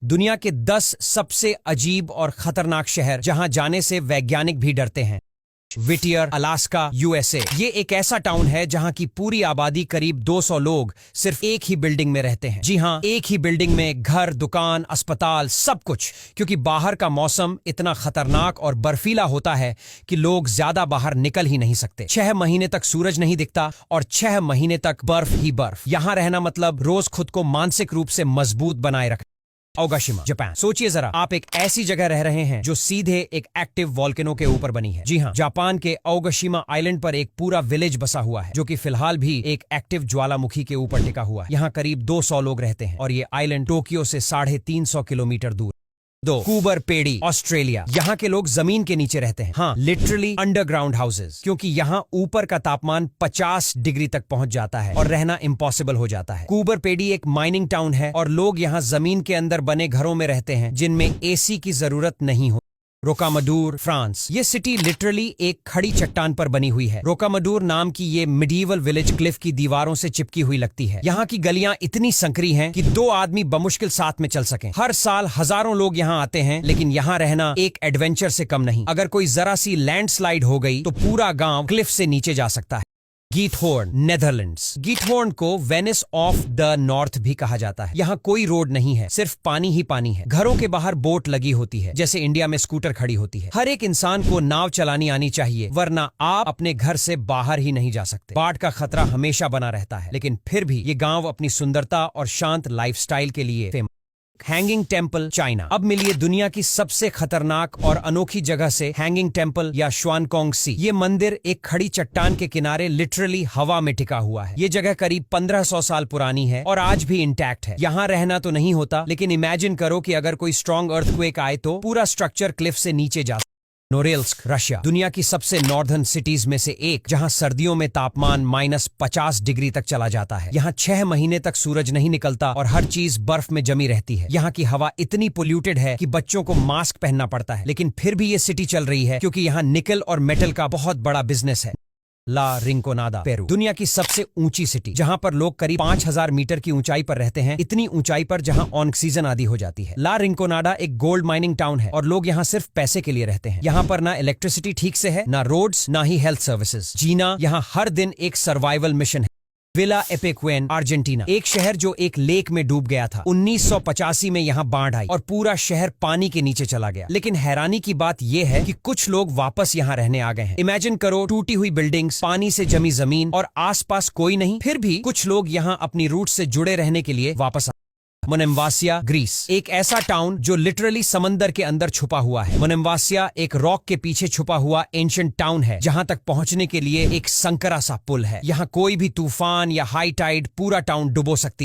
दुनिया के 10 सबसे अजीब और खतरनाक शहर जहां जाने से वैज्ञानिक भी डरते हैं। विटियर, अलास्का, यूएसए। ये एक ऐसा टाउन है जहां की पूरी आबादी करीब 200 लोग सिर्फ एक ही बिल्डिंग में रहते हैं। जी हां, एक ही बिल्डिंग में घर, दुकान, अस्पताल, सब कुछ। क्योंकि बाहर का मौसम इतना खतरनाक और बर्फीला होता है कि लोग ज्यादा बाहर निकल ही नहीं सकते। 6 महीने तक सूरज नहीं दिखता और 6 महीने तक बर्फ ही बर्फ। यहां रहना मतलब रोज खुद को मानसिक रूप से मजबूत बनाए रखना। ओगाशिमा, जापान। सोचिए जरा, आप एक ऐसी जगह रह रहे हैं जो सीधे एक एक्टिव वॉल्केनो के ऊपर बनी है। जी हां, जापान के ओगाशिमा आइलैंड पर एक पूरा विलेज बसा हुआ है जो कि फिलहाल भी एक एक्टिव ज्वालामुखी के ऊपर टिका हुआ है। यहाँ करीब 200 लोग रहते हैं और ये आइलैंड टोक्यो से 350 किलोमीटर दूर। 2. कूबर पेड़ी, ऑस्ट्रेलिया। यहाँ के लोग जमीन के नीचे रहते हैं। हाँ, लिटरली अंडरग्राउंड हाउसेस, क्योंकि यहाँ ऊपर का तापमान 50 डिग्री तक पहुंच जाता है और रहना इम्पॉसिबल हो जाता है। कूबर पेड़ी एक माइनिंग टाउन है और लोग यहाँ जमीन के अंदर बने घरों में रहते हैं जिनमें एसी की जरूरत नहीं हो। रोकामडूर, फ्रांस। ये सिटी लिटरली एक खड़ी चट्टान पर बनी हुई है। रोकामडूर नाम की ये मिडीवल विलेज क्लिफ की दीवारों से चिपकी हुई लगती है। यहाँ की गलियां इतनी संकरी हैं कि 2 आदमी बमुश्किल साथ में चल सकें। हर साल हजारों लोग यहाँ आते हैं, लेकिन यहाँ रहना एक एडवेंचर से कम नहीं। अगर कोई जरा सी लैंडस्लाइड हो गई तो पूरा गांव क्लिफ से नीचे जा सकता है। गीटहोर्न, नेदरलैंड्स। गीटहोर्न को वेनिस ऑफ द नॉर्थ भी कहा जाता है। यहाँ कोई रोड नहीं है, सिर्फ पानी ही पानी है। घरों के बाहर बोट लगी होती है, जैसे इंडिया में स्कूटर खड़ी होती है। हर एक इंसान को नाव चलानी आनी चाहिए, वरना आप अपने घर से बाहर ही नहीं जा सकते। बाढ़ का खतरा हमेशा बना रहता है, लेकिन फिर भी ये गांव अपनी सुंदरता और शांत लाइफस्टाइल के लिए फेमस। Hanging temple, China. अब मिलिए दुनिया की सबसे खतरनाक और अनोखी जगह से, हैंगिंग टेम्पल या श्वानकोंग सी। ये मंदिर एक खड़ी चट्टान के किनारे लिटरली हवा में टिका हुआ है। ये जगह करीब 1500 साल पुरानी है और आज भी इंटैक्ट है। यहाँ रहना तो नहीं होता, लेकिन इमेजिन करो कि अगर कोई स्ट्रॉन्ग अर्थक्वेक आए तो पूरा स्ट्रक्चर क्लिफ से नीचे जा। नोरेल्स्क, रशिया। दुनिया की सबसे नॉर्दर्न सिटीज में से एक, जहां सर्दियों में तापमान -50 डिग्री तक चला जाता है। यहाँ 6 महीने तक सूरज नहीं निकलता और हर चीज बर्फ में जमी रहती है। यहाँ की हवा इतनी पोल्यूटेड है कि बच्चों को मास्क पहनना पड़ता है, लेकिन फिर भी ये सिटी चल रही है क्योंकि यहाँ निकल और मेटल का बहुत बड़ा बिजनेस है। ला रिंकोनाडा, पेरू। दुनिया की सबसे ऊंची सिटी, जहां पर लोग करीब 5000 मीटर की ऊंचाई पर रहते हैं। इतनी ऊंचाई पर जहां ऑन सीजन आदि हो जाती है। ला रिंकोनाडा एक गोल्ड माइनिंग टाउन है और लोग यहां सिर्फ पैसे के लिए रहते हैं। यहां पर ना इलेक्ट्रिसिटी ठीक से है, ना रोड्स, ना ही हेल्थ सर्विसेज। जीना यहां हर दिन एक सर्वाइवल मिशन है। Villa Epecuén, Argentina. एक शहर जो एक लेक में डूब गया था। 1985 में यहाँ बाढ़ आई और पूरा शहर पानी के नीचे चला गया। लेकिन हैरानी की बात यह है कि कुछ लोग वापस यहाँ रहने आ गए हैं। इमेजिन करो, टूटी हुई बिल्डिंग्स, पानी से जमी जमीन और आसपास कोई नहीं, फिर भी कुछ लोग यहाँ अपनी रूट से जुड़े रहने के लिए वापस। मोनेम्वासिया, ग्रीस। एक ऐसा टाउन जो लिटरली समंदर के अंदर छुपा हुआ है। मोनेम्वासिया एक रॉक के पीछे छुपा हुआ एंशिएंट टाउन है, जहां तक पहुंचने के लिए एक संकरा सा पुल है। यहाँ कोई भी तूफान या हाई टाइड पूरा टाउन डुबो सकती